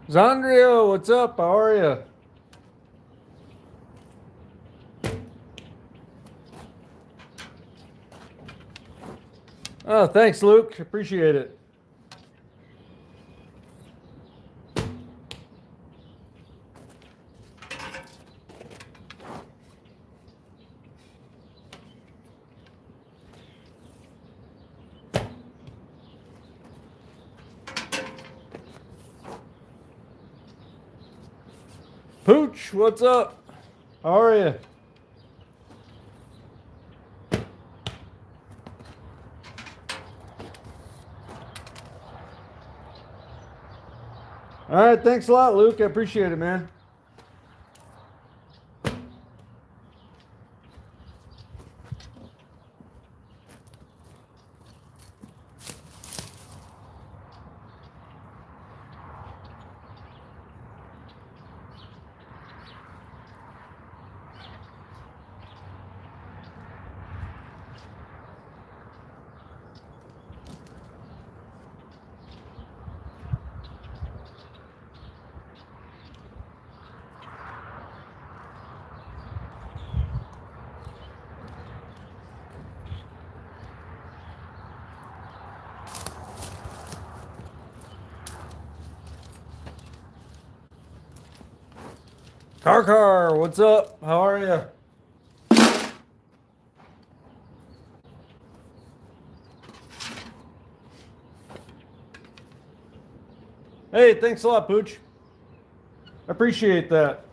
Zandria, what's up? How are you? Oh, thanks, Luke. Appreciate it. Pooch, what's up? How are you? All right, thanks a lot, Luke. I appreciate it, man. Car, what's up? How are you? Hey, thanks a lot, Pooch. I appreciate that.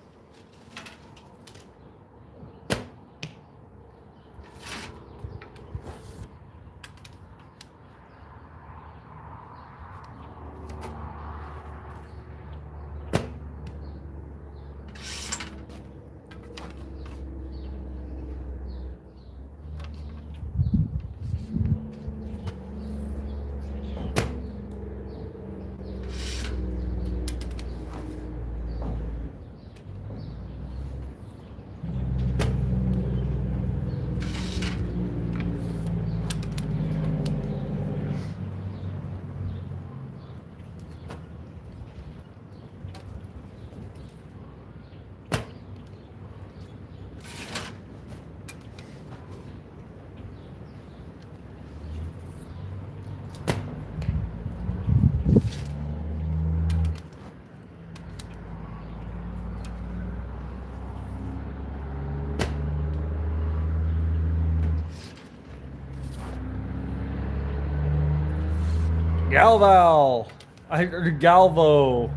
Galval. I heard Galvo.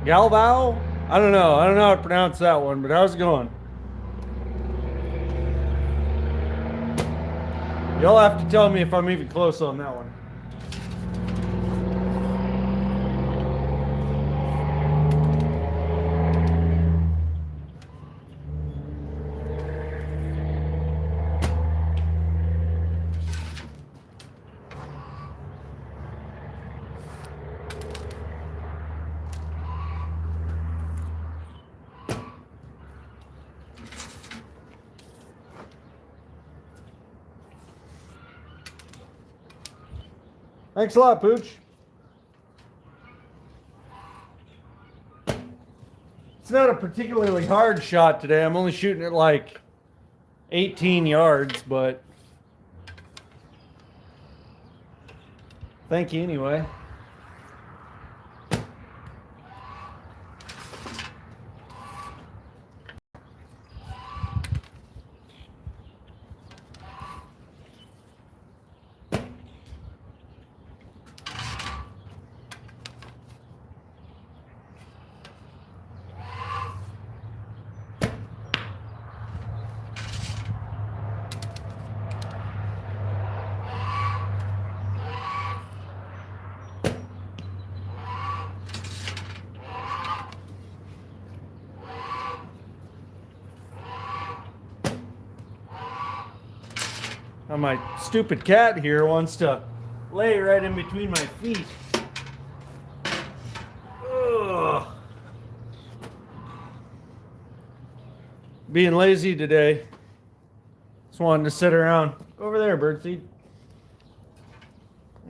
Galval? I don't know. I don't know how to pronounce that one, but how's it going? You'll have to tell me if I'm even close on that one. Thanks a lot, Pooch. It's not a particularly hard shot today. I'm only shooting at like 18 yards, but thank you anyway. Now my stupid cat here wants to lay right in between my feet. Ugh. Being lazy today. Just wanted to sit around. Go over there, birdseed.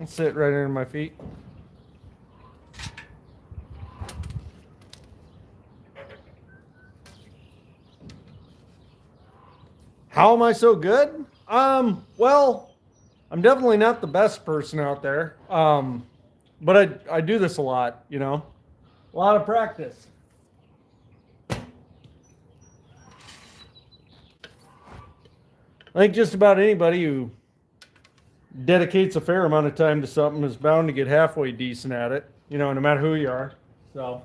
I'll sit right under my feet. How am I so good? Well, I'm definitely not the best person out there. But I do this a lot, you know. A lot of practice. I think just about anybody who dedicates a fair amount of time to something is bound to get halfway decent at it, you know, no matter who you are. So,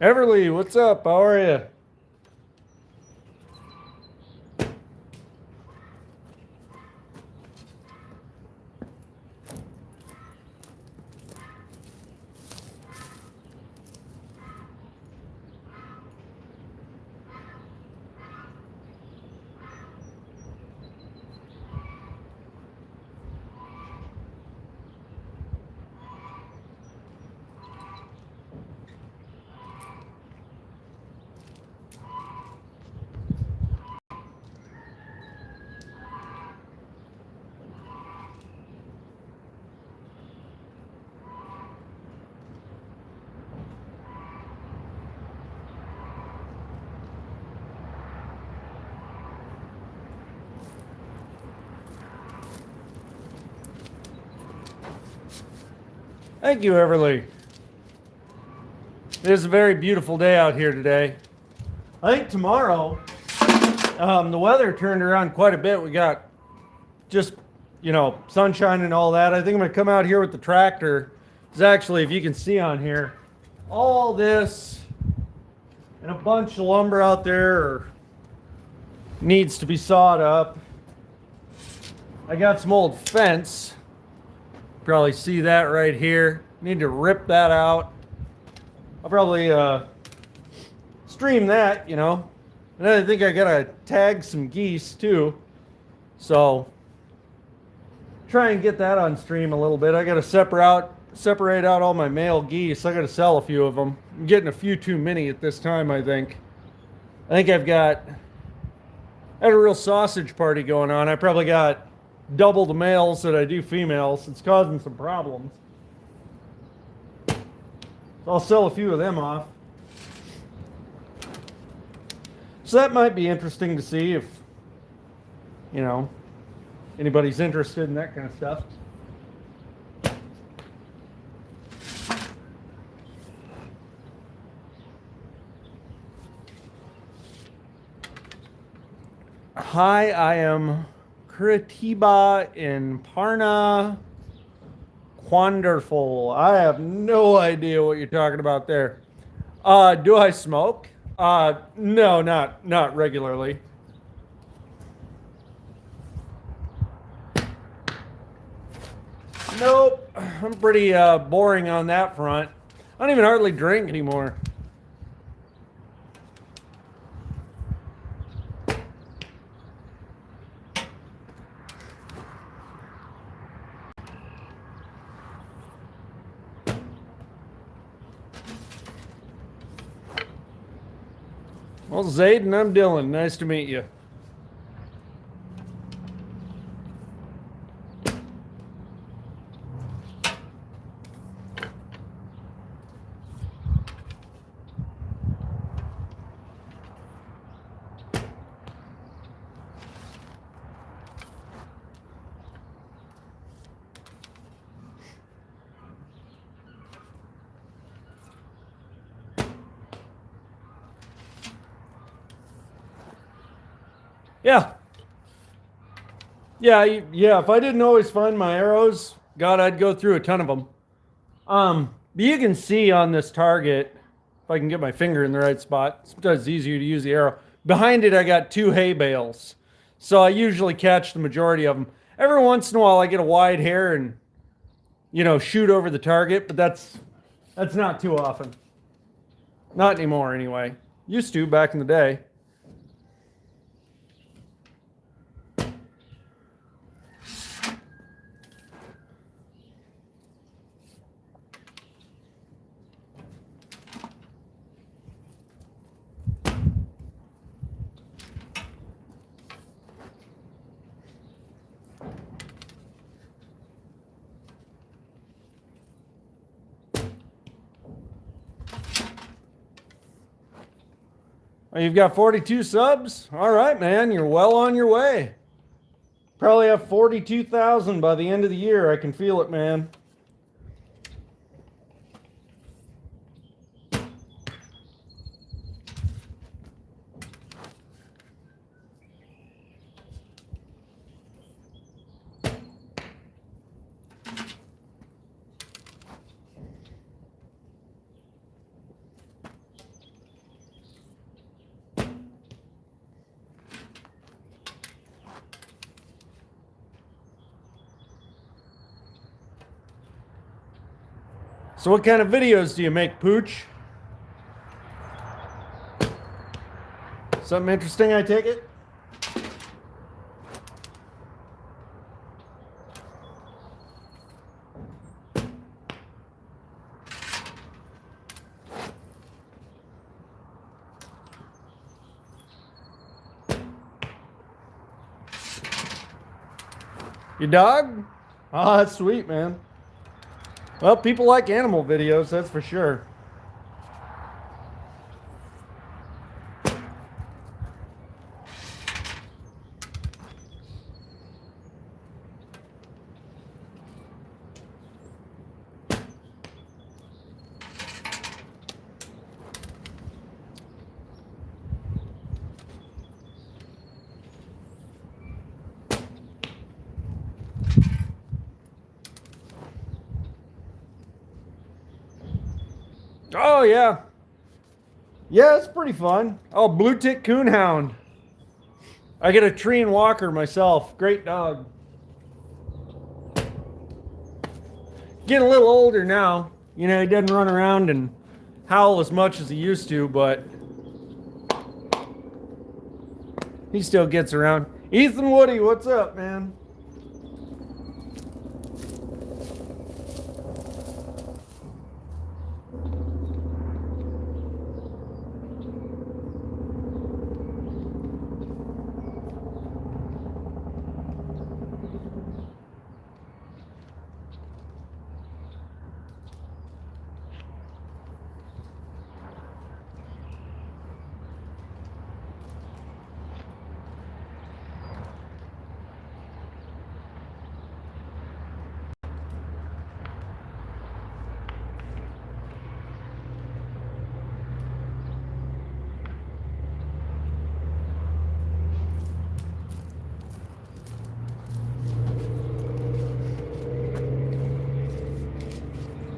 Everly, what's up? How are you? Thank you, Everly. It is a very beautiful day out here today. I think tomorrow, the weather turned around quite a bit. We got just, you know, sunshine and all that. I think I'm going to come out here with the tractor. It's actually, if you can see on here, all this and a bunch of lumber out there needs to be sawed up. I got some old fence. Probably see that right here. Need to rip that out. I'll probably stream that, you know. And then I think I gotta tag some geese too. So try and get that on stream a little bit. I gotta separate out all my male geese. I gotta sell a few of them. I'm getting a few too many at this time, I think. I think I had a real sausage party going on. I probably got double the males that I do females. It's causing some problems. So I'll sell a few of them off. So that might be interesting to see if, you know, anybody's interested in that kind of stuff. Hi, I am Curitiba in Parna. Wonderful. I have no idea what you're talking about there. Do I smoke? No, not regularly. Nope. I'm pretty boring on that front. I don't even hardly drink anymore. Well, Zayden, I'm Dylan. Nice to meet you. Yeah. Yeah. If I didn't always find my arrows, God, I'd go through a ton of them. But you can see on this target, if I can get my finger in the right spot, sometimes it's easier to use the arrow. Behind it, I got 2 hay bales. So I usually catch the majority of them. Every once in a while, I get a wide hair and, you know, shoot over the target, but that's not too often. Not anymore, anyway. Used to back in the day. Oh, you've got 42 subs? All right, man. You're well on your way. Probably have 42,000 by the end of the year. I can feel it, man. So what kind of videos do you make, Pooch? Something interesting, I take it? Your dog? Oh, that's sweet, man. Well, people like animal videos, that's for sure. Oh, yeah. Yeah, it's pretty fun. Oh, blue tick coonhound. I get a tree and walker myself. Great dog. Getting a little older now. You know, he doesn't run around and howl as much as he used to, but he still gets around. Ethan Woody, what's up, man?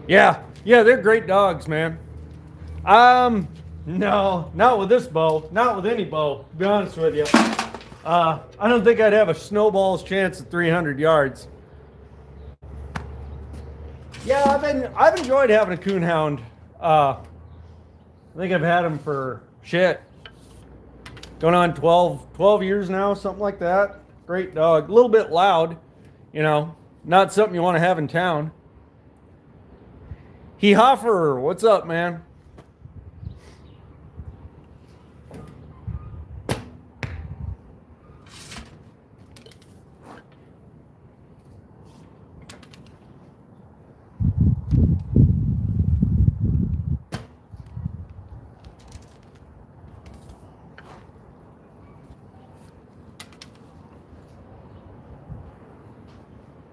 Yeah, they're great dogs, man. No, not with this bow. Not with any bow, to be honest with you. I don't think I'd have a snowball's chance at 300 yards. Yeah, I've enjoyed having a coonhound. I think I've had him for going on 12 years now, something like that. Great dog. A little bit loud, you know, not something you want to have in town. He Hoffer, what's up, man?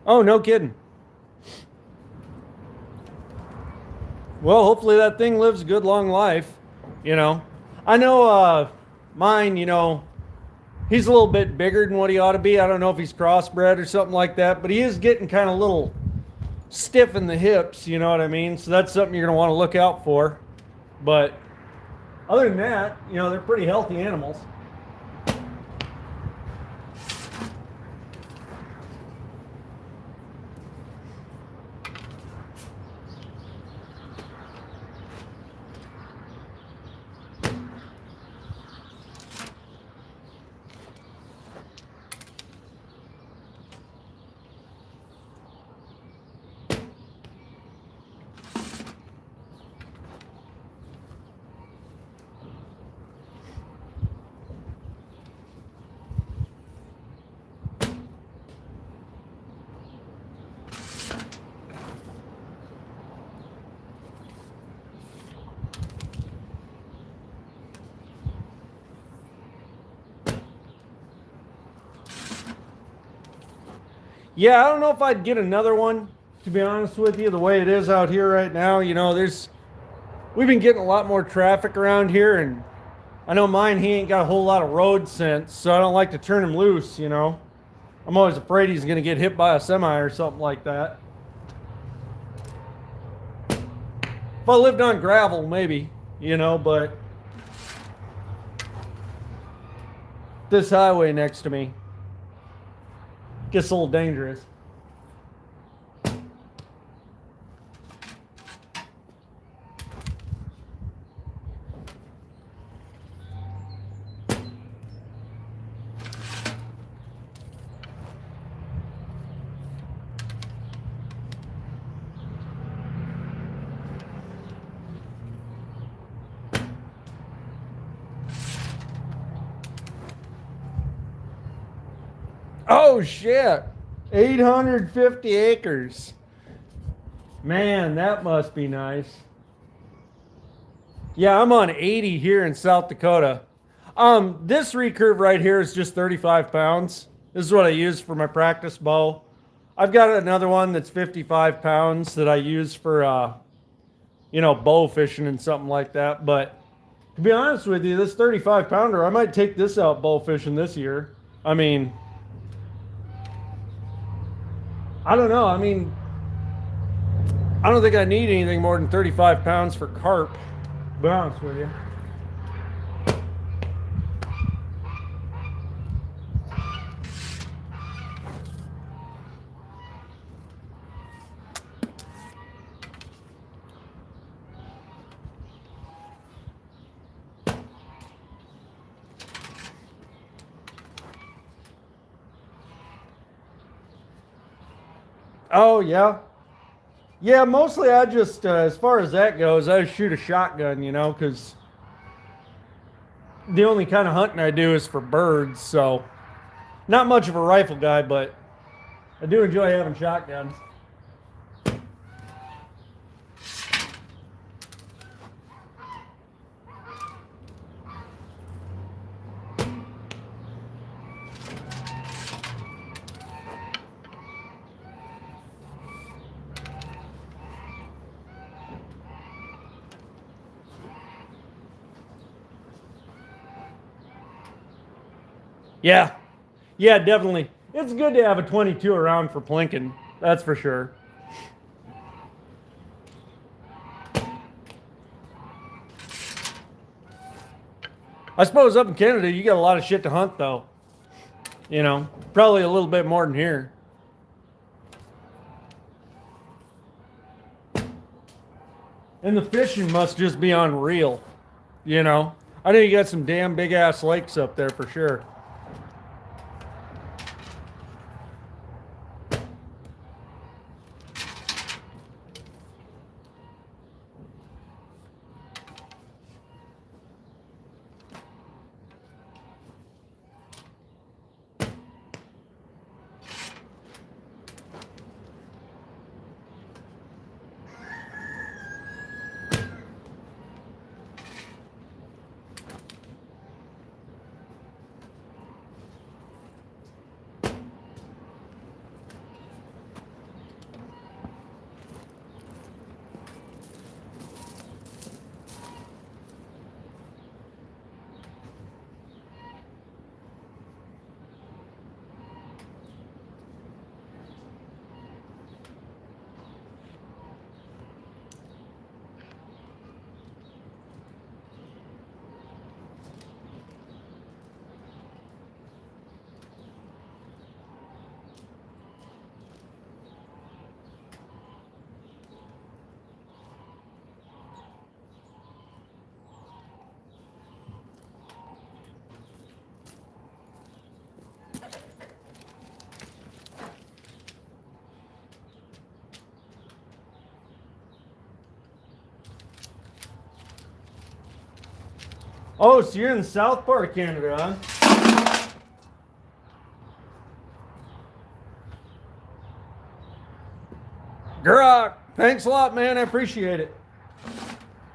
Oh, no kidding. Well, hopefully that thing lives a good long life, you know. I know mine, you know, he's a little bit bigger than what he ought to be. I don't know if he's crossbred or something like that, but he is getting kind of a little stiff in the hips, you know what I mean? So that's something you're going to want to look out for. But other than that, you know, they're pretty healthy animals. Yeah, I don't know if I'd get another one, to be honest with you, the way it is out here right now. You know, we've been getting a lot more traffic around here, and I know mine, he ain't got a whole lot of road sense, so I don't like to turn him loose, you know. I'm always afraid he's going to get hit by a semi or something like that. If I lived on gravel, maybe, you know, but this highway next to me gets a little dangerous. Oh shit, 850 acres. Man, that must be nice. Yeah, I'm on 80 here in South Dakota. This recurve right here is just 35 pounds. This is what I use for my practice bow. I've got another one that's 55 pounds that I use for, you know, bow fishing and something like that. But to be honest with you, this 35 pounder, I might take this out bow fishing this year. I mean, I don't know. I mean, I don't think I need anything more than 35 pounds for carp, to be honest with you. Oh, yeah. Yeah, mostly I just, as far as that goes, I shoot a shotgun, you know, because the only kind of hunting I do is for birds, so not much of a rifle guy, but I do enjoy having shotguns. Yeah, yeah, definitely. It's good to have a 22 around for plinking, that's for sure. I suppose up in Canada, you got a lot of shit to hunt, though. You know, probably a little bit more than here. And the fishing must just be unreal, you know. I know you got some damn big ass lakes up there for sure. Oh, so you're in the south part of Canada, huh? Grok, thanks a lot, man. I appreciate it.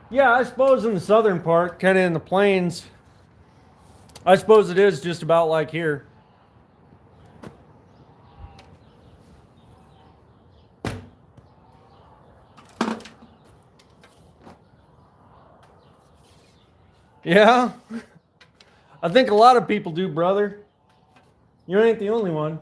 Yeah, I suppose in the southern part, kind of in the plains, I suppose it is just about like here. Yeah? I think a lot of people do, brother. You ain't the only one.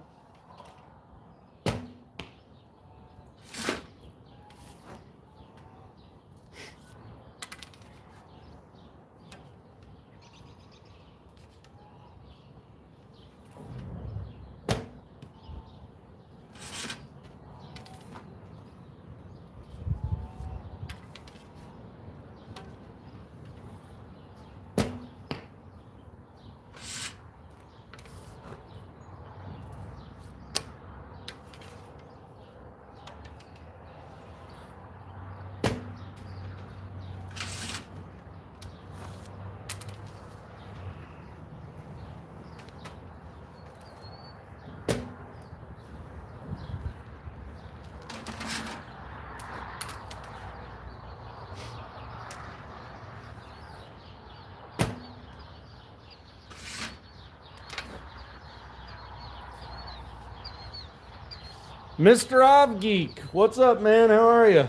Mr. Obgeek, what's up, man? How are you?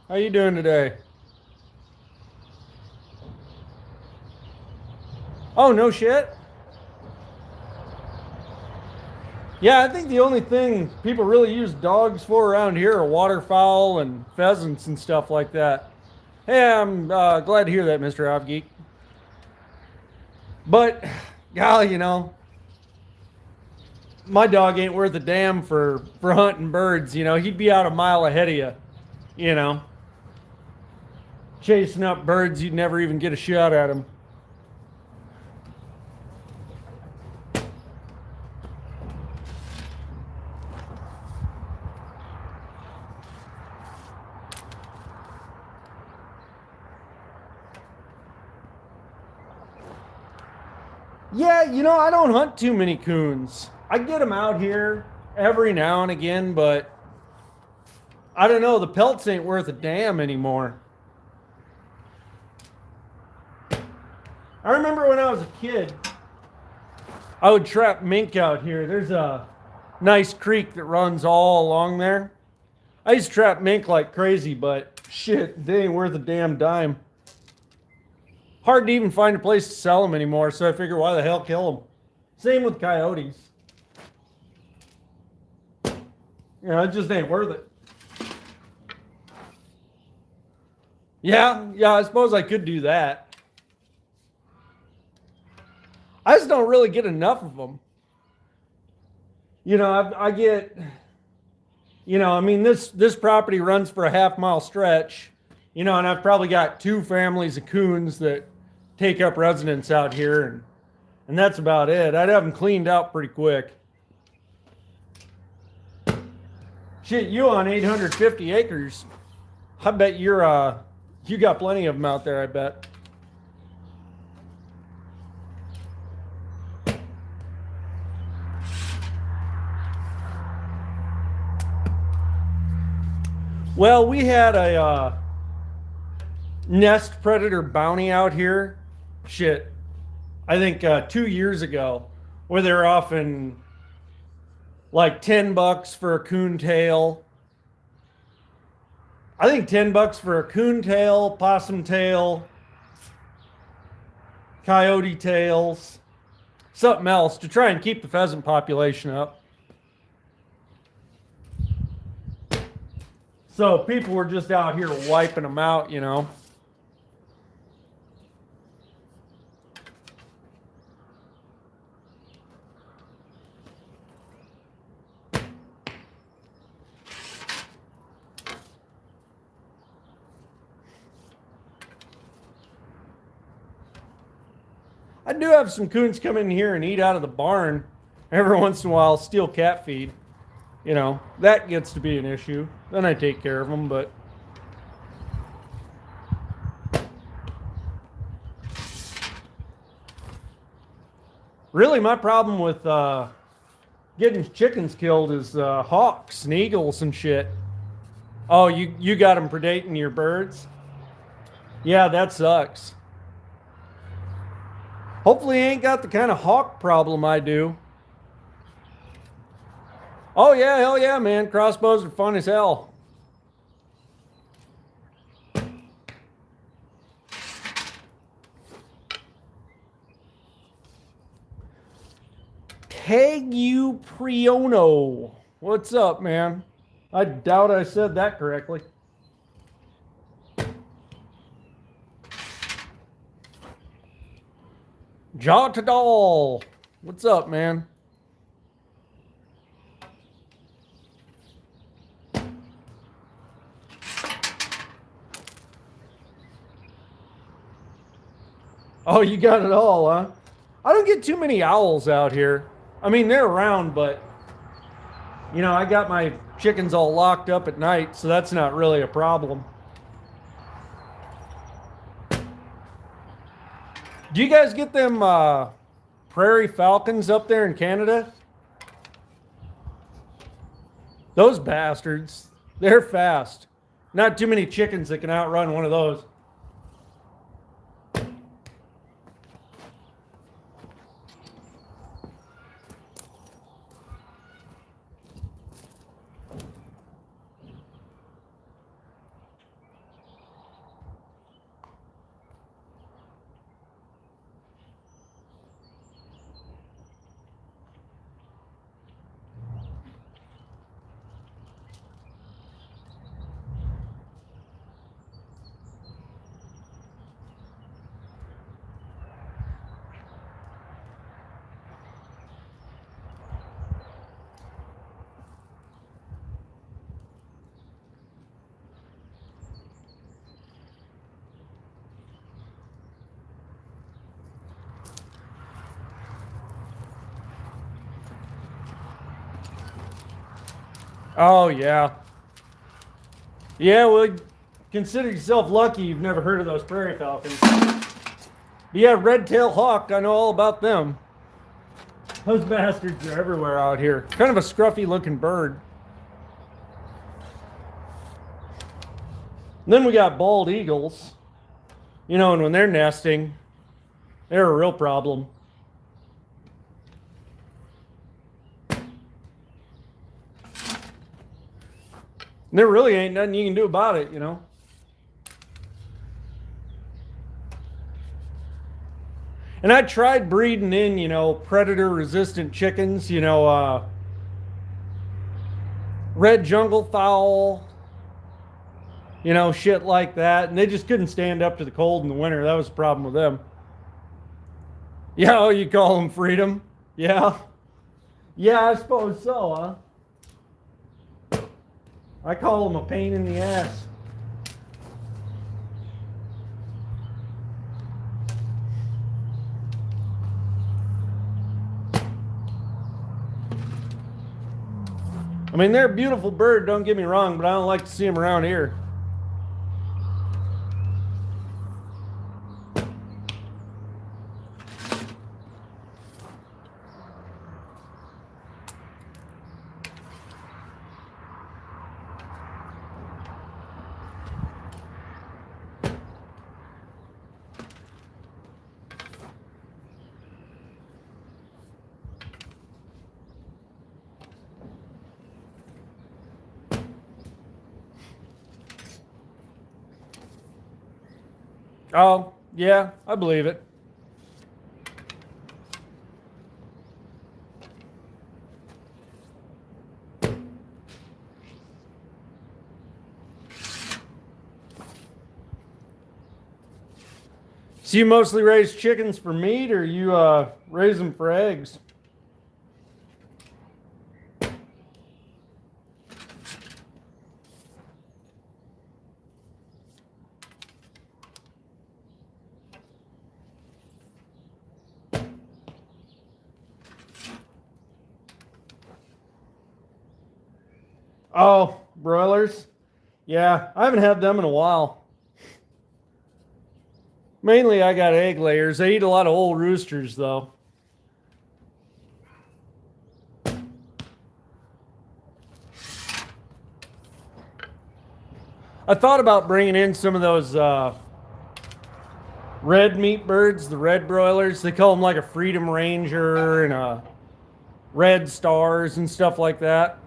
How you doing today? Oh, no shit? Yeah, I think the only thing people really use dogs for around here are waterfowl and pheasants and stuff like that. Hey, I'm glad to hear that, Mr. Obgeek. But, golly, you know, my dog ain't worth a damn for hunting birds. You know, he'd be out a mile ahead of you, you know, chasing up birds you'd never even get a shot at them. Yeah, you know, I don't hunt too many coons. I get them out here every now and again, but I don't know, the pelts ain't worth a damn anymore. I remember when I was a kid, I would trap mink out here. There's a nice creek that runs all along there. I used to trap mink like crazy, but shit, they ain't worth a damn dime. Hard to even find a place to sell them anymore, so I figure why the hell kill them? Same with coyotes. You know, it just ain't worth it. Yeah, I suppose I could do that. I just don't really get enough of them. You know, I get, you know, I mean, this property runs for a half-mile stretch, you know, and I've probably got 2 families of coons that take up residence out here, and that's about it. I'd have them cleaned out pretty quick. Shit, you on 850 acres. I bet you got plenty of them out there, I bet. Well, we had a nest predator bounty out here. Shit, I think 2 years ago, where they're offering like $10 for a coon tail. I think $10 for a coon tail, possum tail, coyote tails, something else to try and keep the pheasant population up. So people were just out here wiping them out, you know. I do have some coons come in here and eat out of the barn every once in a while, steal cat feed. You know, that gets to be an issue. Then I take care of them, but really my problem with getting chickens killed is hawks and eagles and shit. Oh, you got them predating your birds? Yeah, that sucks. Hopefully, he ain't got the kind of hawk problem I do. Oh, yeah, hell yeah, man. Crossbows are fun as hell. Hagu Priono. What's up, man? I doubt I said that correctly. Jotadal. What's up, man? Oh, you got it all, huh? I don't get too many owls out here. I mean, they're around, but, you know, I got my chickens all locked up at night, so that's not really a problem. Do you guys get them prairie falcons up there in Canada? Those bastards, they're fast. Not too many chickens that can outrun one of those. Oh, yeah. Yeah, well, consider yourself lucky you've never heard of those prairie falcons. But yeah, red-tailed hawk, I know all about them. Those bastards are everywhere out here. Kind of a scruffy-looking bird. And then we got bald eagles. You know, and when they're nesting, they're a real problem. And there really ain't nothing you can do about it, you know. And I tried breeding in, you know, predator-resistant chickens, you know, red jungle fowl, you know, shit like that. And they just couldn't stand up to the cold in the winter. That was the problem with them. Yeah, oh, you call them freedom? Yeah. Yeah, I suppose so, huh? I call them a pain in the ass. I mean, they're a beautiful bird, don't get me wrong, but I don't like to see them around here. Oh, yeah, I believe it. So you mostly raise chickens for meat, or you raise them for eggs? Oh, broilers? Yeah, I haven't had them in a while. Mainly I got egg layers. They eat a lot of old roosters, though. I thought about bringing in some of those red meat birds, the red broilers. They call them like a Freedom Ranger and a Red Stars and stuff like that.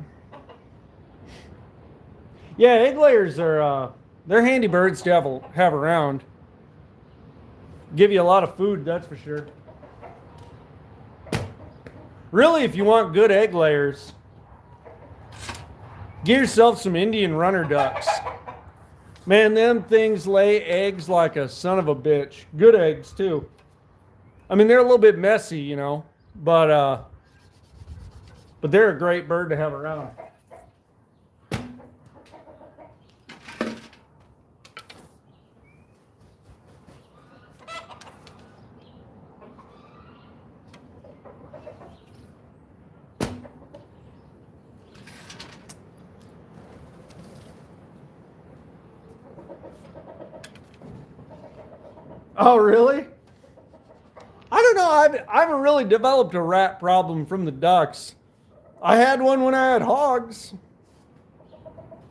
Yeah, egg layers are they're handy birds to have around. Give you a lot of food, that's for sure. Really, if you want good egg layers, get yourself some Indian runner ducks. Man, them things lay eggs like a son of a bitch. Good eggs, too. I mean, they're a little bit messy, you know, but they're a great bird to have around. Oh, really? I don't know. I haven't really developed a rat problem from the ducks. I had one when I had hogs.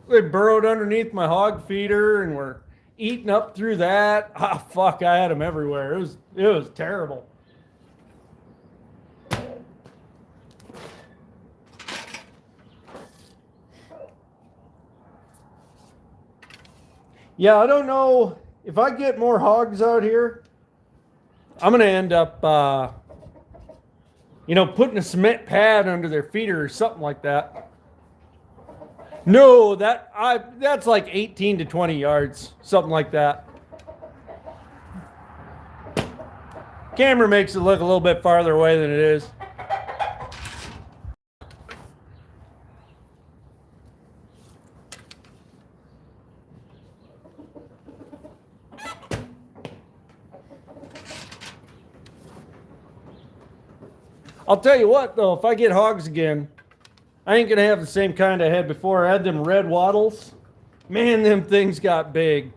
They burrowed underneath my hog feeder and were eating up through that. Ah, fuck! I had them everywhere. It was terrible. Yeah, I don't know if I get more hogs out here. I'm gonna end up, putting a cement pad under their feeder or something like that. No, that's like 18 to 20 yards, something like that. Camera makes it look a little bit farther away than it is. I'll tell you what, though, if I get hogs again, I ain't going to have the same kind I had before. I had them red wattles. Man, them things got big.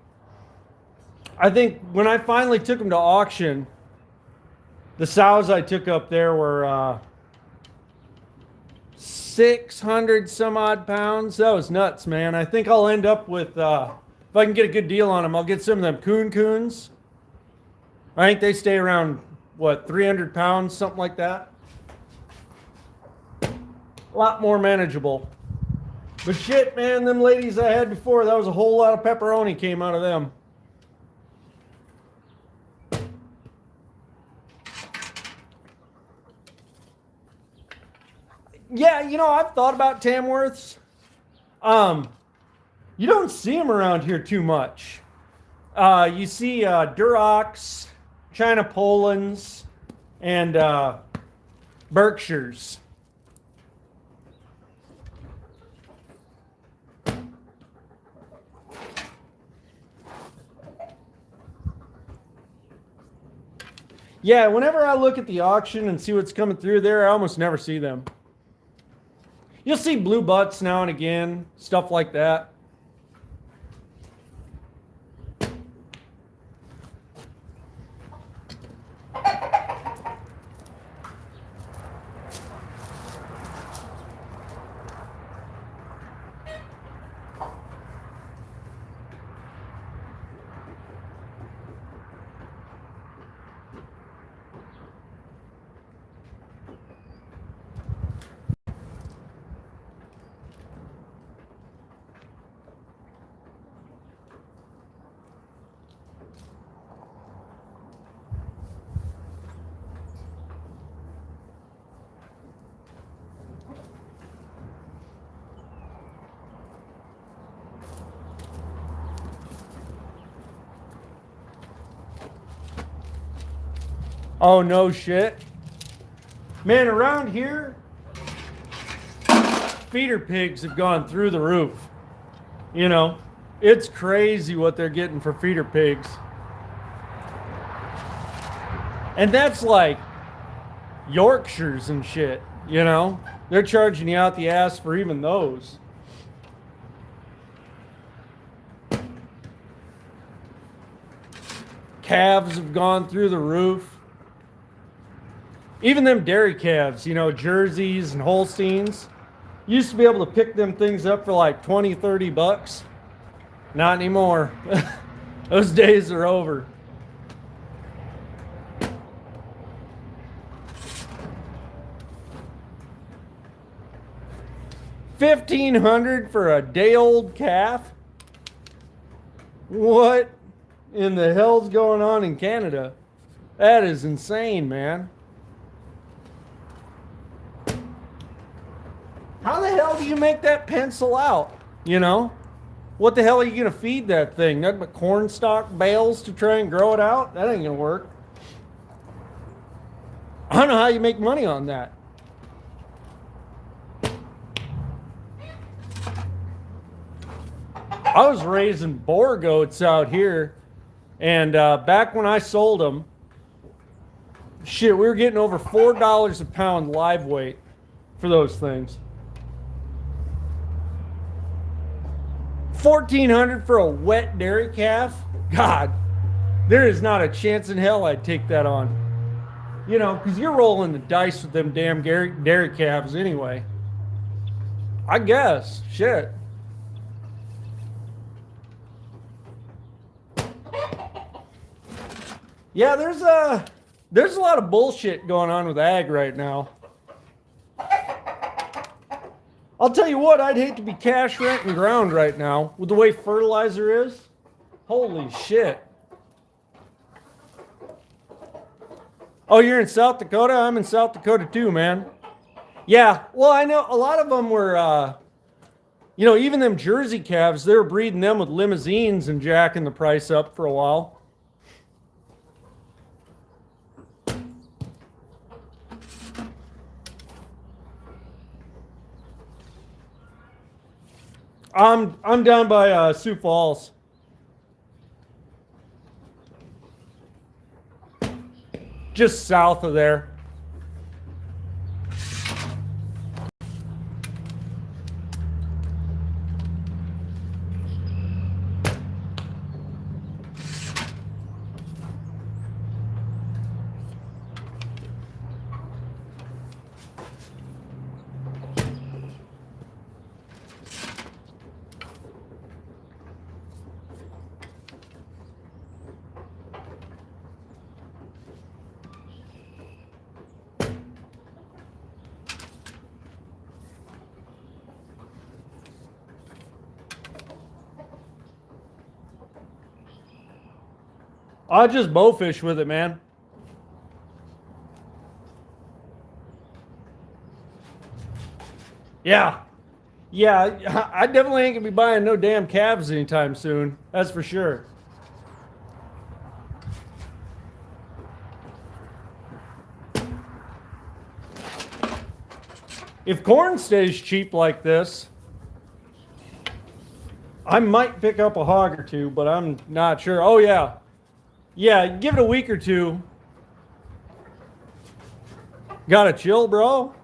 I think when I finally took them to auction, the sows I took up there were 600 some odd pounds. That was nuts, man. I think I'll end up with, if I can get a good deal on them, I'll get some of them coons. I think they stay around, 300 pounds, something like that. A lot more manageable. But shit, man, them ladies I had before, that was a whole lot of pepperoni came out of them. Yeah, I've thought about Tamworths. You don't see them around here too much. You see Durocs, China Polands, and Berkshires. Yeah, whenever I look at the auction and see what's coming through there, I almost never see them. You'll see blue butts now and again, stuff like that. Oh, no shit. Man, around here, feeder pigs have gone through the roof. It's crazy what they're getting for feeder pigs. And that's like Yorkshires and shit, They're charging you out the ass for even those. Calves have gone through the roof. Even them dairy calves, Jerseys and Holsteins. Used to be able to pick them things up for like 20, 30 bucks. Not anymore. Those days are over. $1,500 for a day-old calf? What in the hell's going on in Canada? That is insane, man. do you make that pencil out? You know? What the hell are you going to feed that thing? Nothing but corn stalk bales to try and grow it out? That ain't going to work. I don't know how you make money on that. I was raising boar goats out here, and back when I sold them, shit, we were getting over $4 a pound live weight for those things. $1,400 for a wet dairy calf? God, there is not a chance in hell I'd take that on. You know, because you're rolling the dice with them damn dairy calves anyway. I guess. Shit. Yeah, there's a lot of bullshit going on with ag right now. I'll tell you what, I'd hate to be cash renting ground right now with the way fertilizer is. Holy shit. Oh, you're in South Dakota? I'm in South Dakota too, man. Yeah, well, I know a lot of them were, you know, even them Jersey calves, they were breeding them with limousines and jacking the price up for a while. I'm down by Sioux Falls. Just south of there. I just bowfish with it, man. Yeah. Yeah, I definitely ain't gonna be buying no damn calves anytime soon. That's for sure. If corn stays cheap like this, I might pick up a hog or two, but I'm not sure. Oh, yeah. Yeah, give it a week or two. Gotta chill, bro.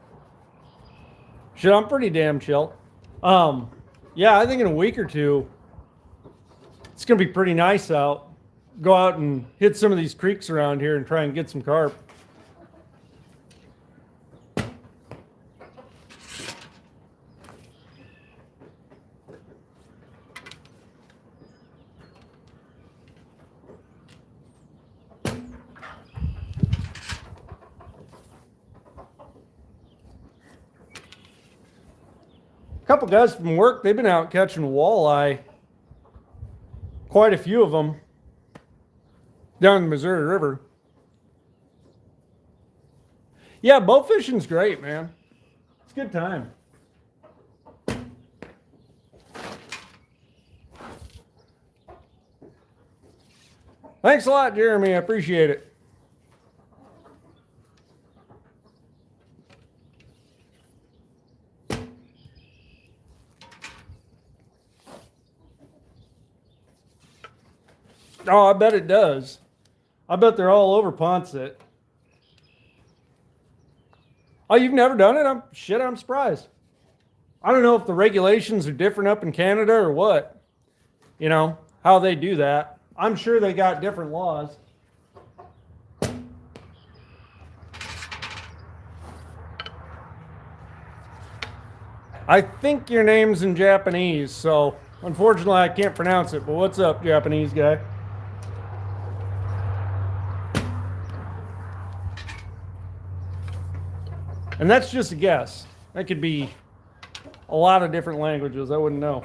Shit, I'm pretty damn chill. Yeah, I think in a week or two, it's gonna be pretty nice out. Go out and hit some of these creeks around here and try and get some carp. Couple guys from work, they've been out catching walleye. Quite a few of them down the Missouri River. Yeah, bow fishing's great, man. It's a good time. Thanks a lot, Jeremy. I appreciate it. Oh, I bet it does. I bet they're all over Ponset. Oh, you've never done it? I'm surprised. I don't know if the regulations are different up in Canada or what. You know, how they do that. I'm sure they got different laws. I think your name's in Japanese, so unfortunately I can't pronounce it, but what's up, Japanese guy? And that's just a guess. That could be a lot of different languages. I wouldn't know.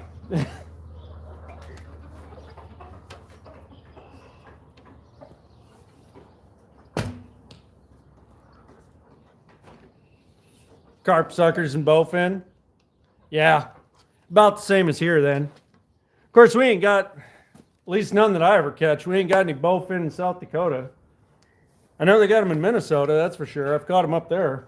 Carp suckers and bowfin. Yeah, about the same as here then. Of course, we ain't got, at least none that I ever catch, we ain't got any bowfin in South Dakota. I know they got them in Minnesota, that's for sure. I've caught them up there.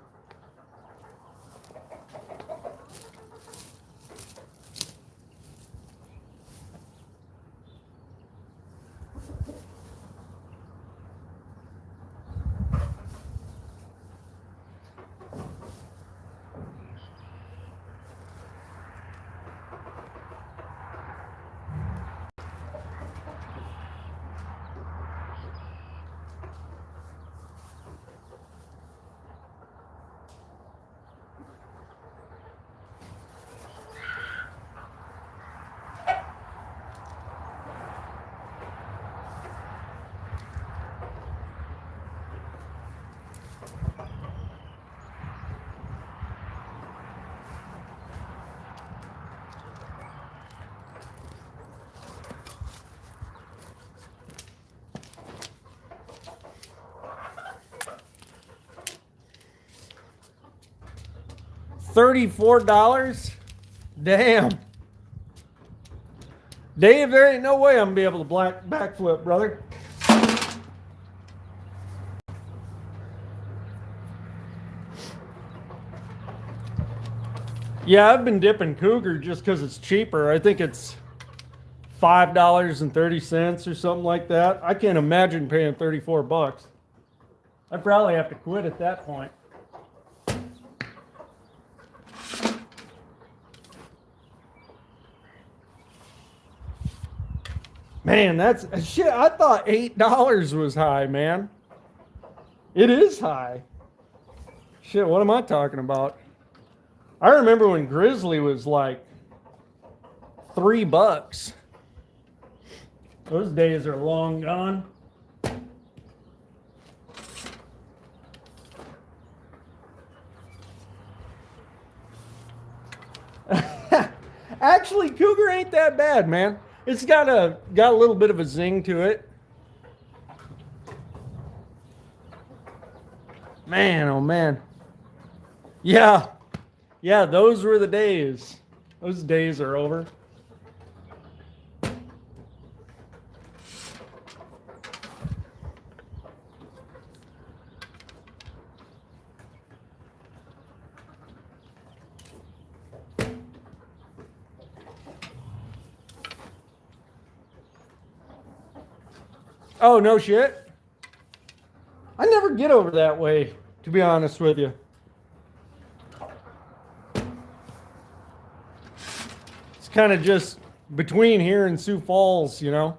$34? Damn. Dave, there ain't no way I'm gonna be able to backflip, brother. Yeah, I've been dipping cougar just because it's cheaper. I think it's $5.30 or something like that. I can't imagine paying 34 bucks. I'd probably have to quit at that point. Man, that's shit. I thought $8 was high, man. It is high. Shit, what am I talking about? I remember when Grizzly was like $3. Those days are long gone. Actually, cougar ain't that bad, man. It's got a little bit of a zing to it. Man, oh man. Yeah. Yeah, those were the days. Those days are over. Oh, no shit. I never get over that way, to be honest with you. It's kind of just between here and Sioux Falls, you know.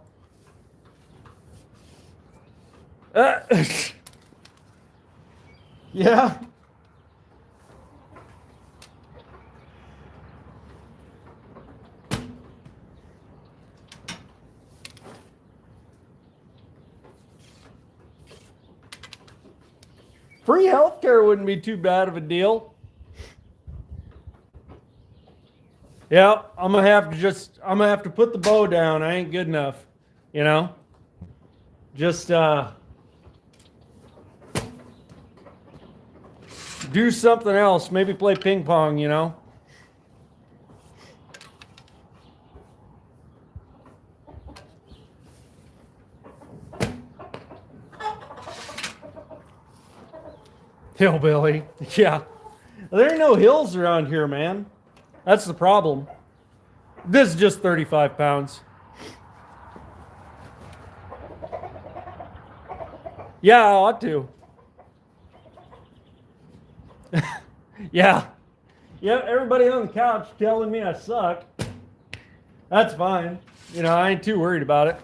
Yeah. Free healthcare wouldn't be too bad of a deal. Yeah, I'm gonna have to put the bow down. I ain't good enough, you know. Just do something else. Maybe play ping pong, you know. Hillbilly. Yeah. There ain't no hills around here, man. That's the problem. This is just 35 pounds. Yeah, I ought to. Yeah. Yep, everybody on the couch telling me I suck. That's fine. You know, I ain't too worried about it.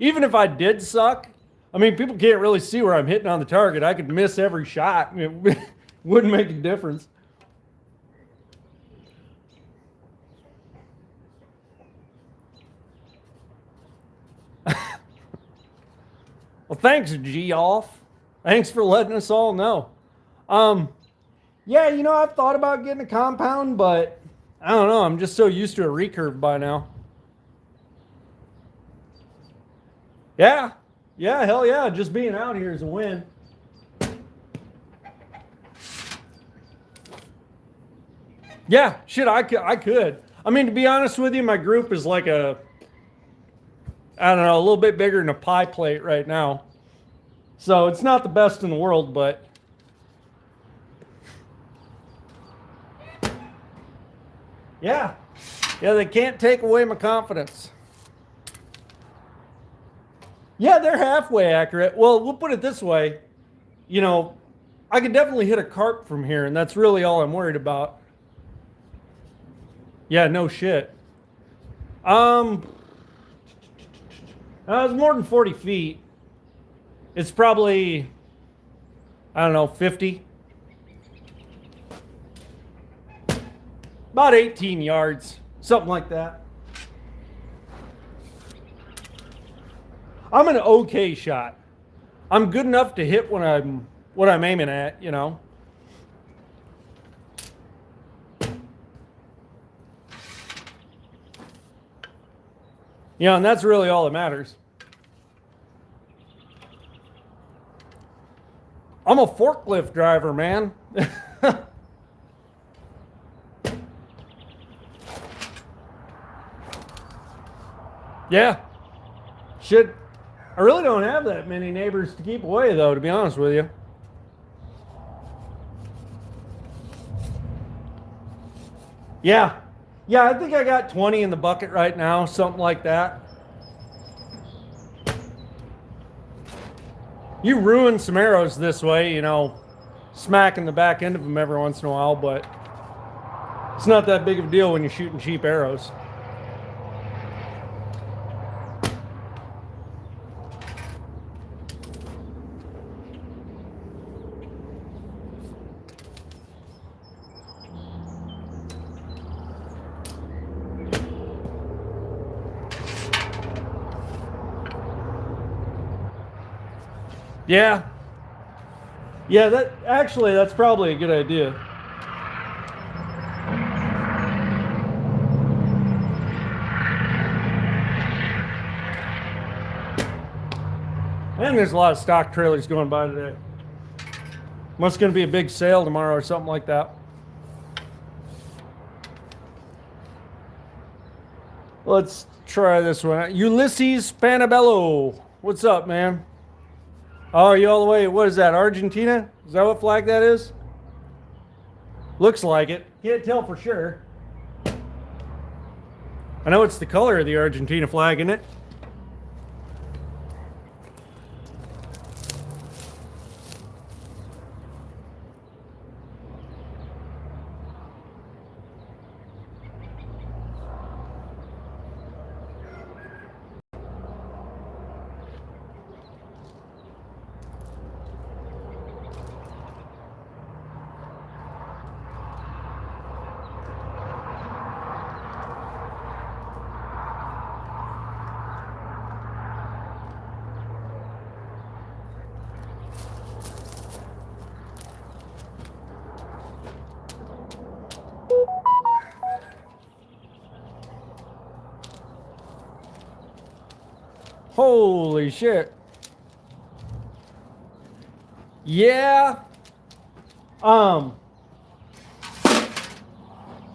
Even if I did suck, I mean, people can't really see where I'm hitting on the target. I could miss every shot. It wouldn't make a difference. Well, thanks, G-Off. Thanks for letting us all know. Yeah, you know, I've thought about getting a compound, but I don't know. I'm just so used to a recurve by now. Yeah. Yeah, hell yeah. Just being out here is a win. Yeah, shit, I could. I mean, to be honest with you, my group is like a, I don't know, a little bit bigger than a pie plate right now. So it's not the best in the world, but yeah. Yeah, they can't take away my confidence. Yeah, they're halfway accurate. Well, we'll put it this way. You know, I can definitely hit a carp from here, and that's really all I'm worried about. Yeah, no shit. It's more than 40 feet. It's probably, I don't know, 50. About 18 yards, something like that. I'm an okay shot. I'm good enough to hit what I'm aiming at, you know. Yeah, and that's really all that matters. I'm a forklift driver, man. Yeah. Shit. I really don't have that many neighbors to keep away, though, to be honest with you. Yeah. Yeah, I think I got 20 in the bucket right now, something like that. You ruin some arrows this way, you know, smacking the back end of them every once in a while, but it's not that big of a deal when you're shooting cheap arrows. Yeah. Yeah, that's probably a good idea. And there's a lot of stock trailers going by today. Must going to be a big sale tomorrow or something like that. Let's try this one. Ulysses Panabello. What's up, man? Oh, you all the way, what is that, Argentina? Is that what flag that is? Looks like it. Can't tell for sure. I know it's the color of the Argentina flag, isn't it? Holy shit. Yeah.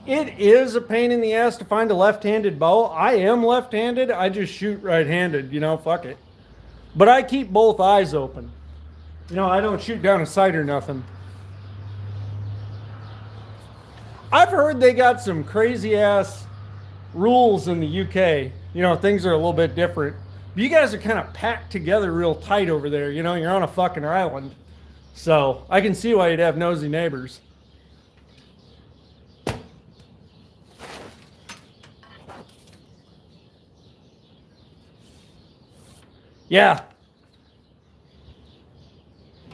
It is a pain in the ass to find a left-handed bow. I am left-handed. I just shoot right-handed, you know, fuck it. But I keep both eyes open. You know, I don't shoot down a sight or nothing. I've heard they got some crazy ass rules in the UK. You know, things are a little bit different. You guys are kind of packed together real tight over there. You know, you're on a fucking island. So I can see why you'd have nosy neighbors. Yeah.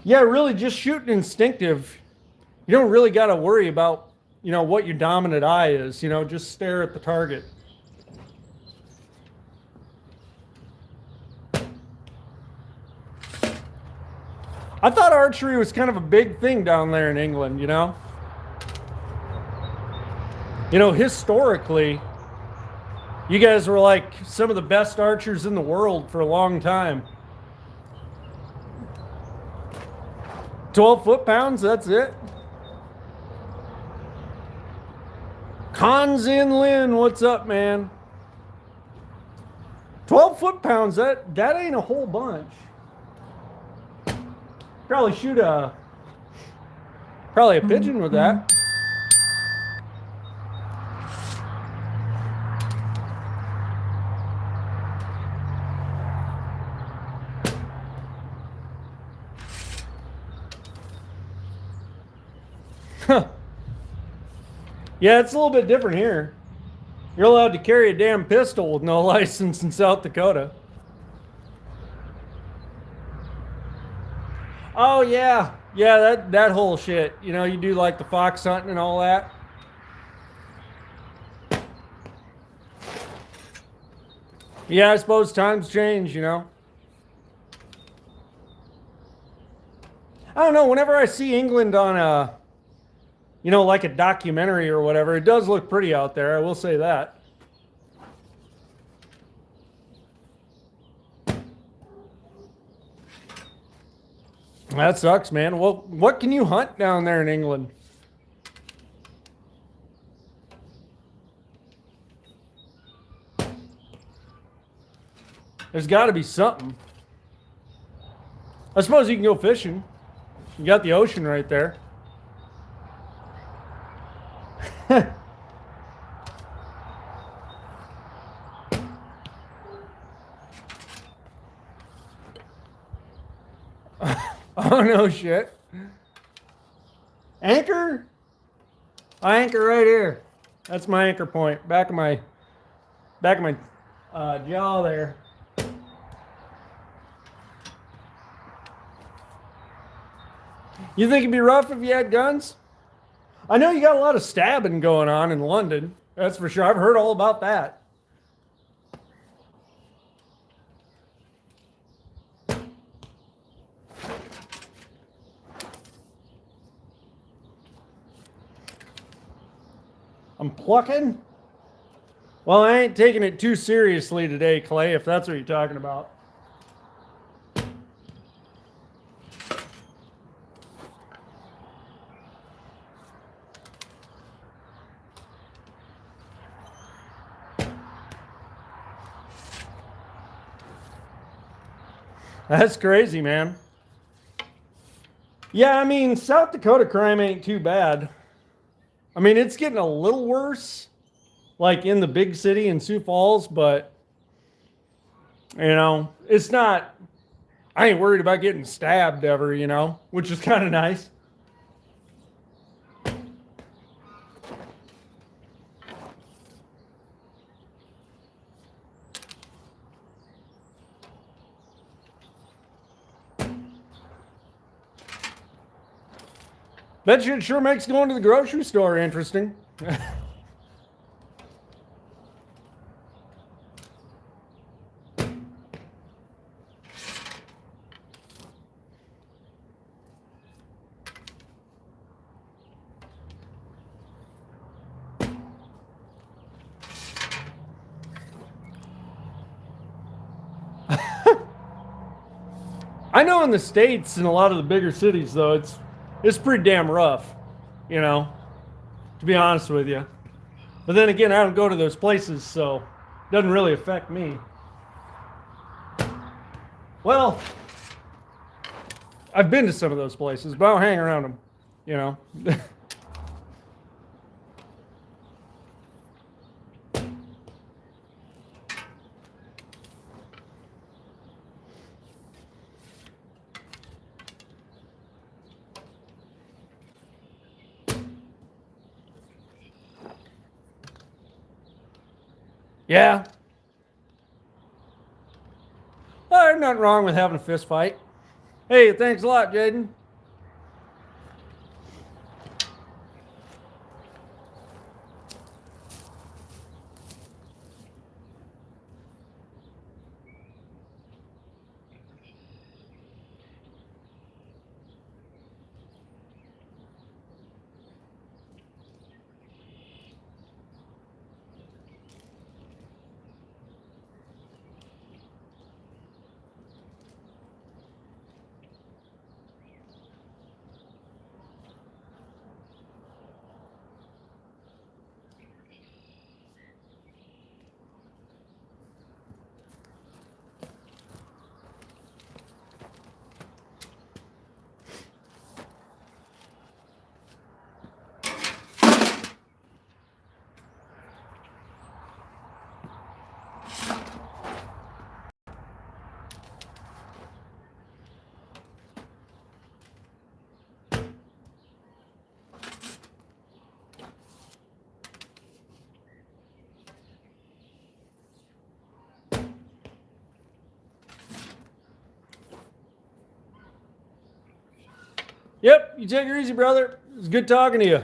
Yeah, really just shooting instinctive. You don't really got to worry about, you know, what your dominant eye is. You know, just stare at the target. I thought archery was kind of a big thing down there in England, you know? You know, historically, you guys were like some of the best archers in the world for a long time. 12 foot-pounds, that's it? Konzin Lin, what's up, man? 12 foot-pounds, that ain't a whole bunch. Probably shoot a pigeon with that. Yeah, it's a little bit different here. You're allowed to carry a damn pistol with no license in South Dakota. Oh yeah, yeah, that whole shit. You know, you do like the fox hunting and all that. Yeah, I suppose times change, you know. I don't know, whenever I see England on a, you know, like a documentary or whatever, it does look pretty out there, I will say that. That sucks, man. Well, what can you hunt down there in England? There's got to be something. I suppose you can go fishing. You got the ocean right there. Oh no shit. Anchor? I anchor right here. That's my anchor point. Back of my jaw there. You think it'd be rough if you had guns? I know you got a lot of stabbing going on in London. That's for sure. I've heard all about that. I'm plucking? Well, I ain't taking it too seriously today, Clay, if that's what you're talking about. That's crazy, man. Yeah, I mean, South Dakota crime ain't too bad. I mean, it's getting a little worse, like in the big city in Sioux Falls, but, you know, it's not, I ain't worried about getting stabbed ever, you know, which is kind of nice. That shit sure makes going to the grocery store interesting. I know in the States, in a lot of the bigger cities, though, it's pretty damn rough, you know, to be honest with you. But then again, I don't go to those places, so it doesn't really affect me. Well, I've been to some of those places, but I don't hang around them, you know. Yeah. Well, there's nothing wrong with having a fist fight. Hey, thanks a lot, Jaden. Yep, you take her easy, brother. It's good talking to you.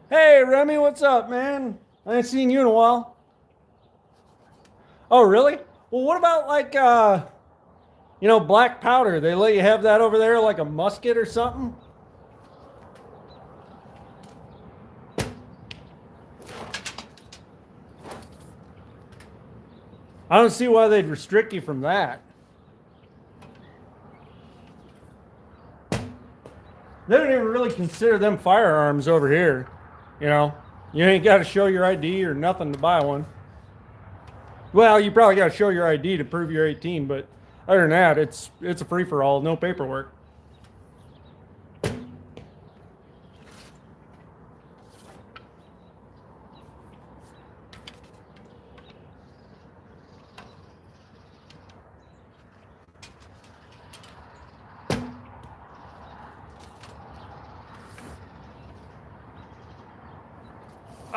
Hey, Remy, what's up, man? I ain't seen you in a while. Oh, really? Well, what about like, black powder? They let you have that over there like a musket or something? I don't see why they'd restrict you from that. They don't even really consider them firearms over here. You know, you ain't got to show your ID or nothing to buy one. Well, you probably got to show your ID to prove you're 18, but other than that, it's a free for all, no paperwork.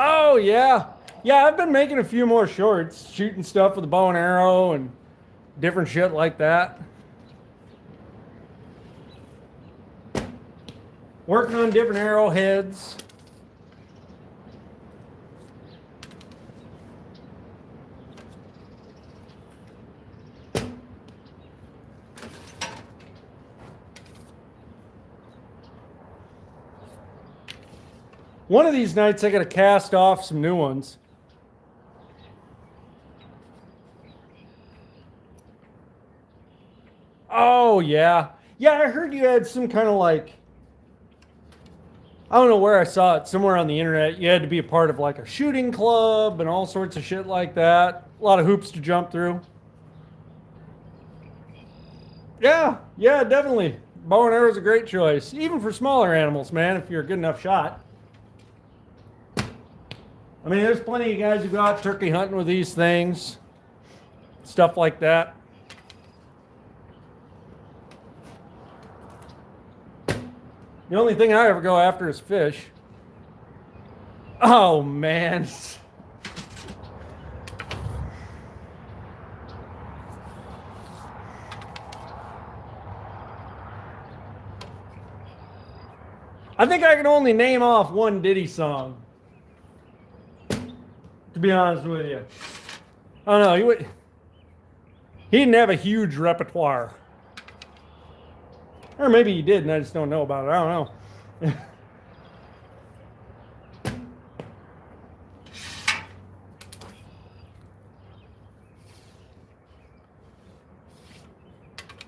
Oh yeah, yeah. I've been making a few more shorts, shooting stuff with a bow and arrow and different shit like that. Working on different arrowheads. One of these nights, I got to cast off some new ones. Oh, yeah. Yeah, I heard you had some kind of like, I don't know where I saw it, somewhere on the internet. You had to be a part of like a shooting club and all sorts of shit like that. A lot of hoops to jump through. Yeah, yeah, definitely. Bow and arrow is a great choice, even for smaller animals, man, if you're a good enough shot. I mean, there's plenty of guys who go out turkey hunting with these things, stuff like that. The only thing I ever go after is fish. Oh, man. I think I can only name off one Diddy song, to be honest with you. I don't know. He didn't have a huge repertoire. Or maybe he did and I just don't know about it. I don't know.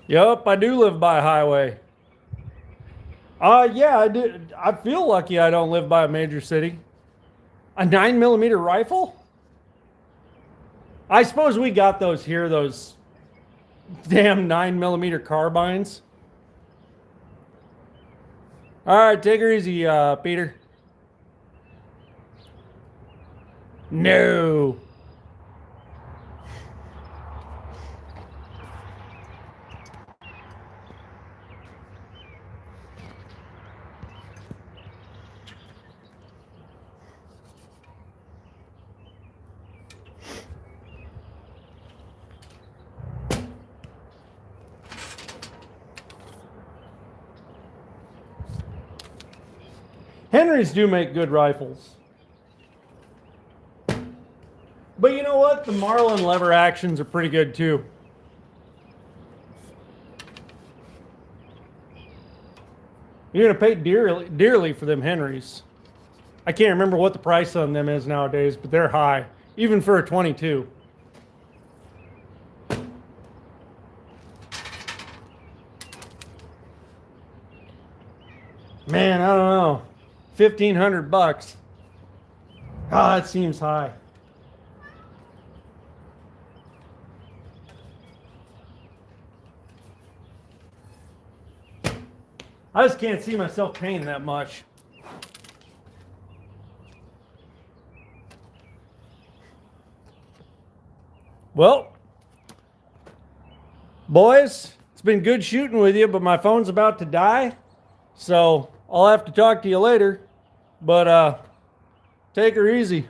Yup, I do live by a highway. Yeah, I do. I feel lucky I don't live by a major city. A 9mm rifle? I suppose we got those here, those damn 9mm carbines. All right, take her easy, Peter. No. Henrys do make good rifles. But you know what? The Marlin lever actions are pretty good too. You're going to pay dearly for them Henrys. I can't remember what the price on them is nowadays, but they're high, even for a 22. Man, I don't know. $1,500. Ah, that seems high. I just can't see myself paying that much. Well, boys, it's been good shooting with you, but my phone's about to die. So I'll have to talk to you later. But take her easy.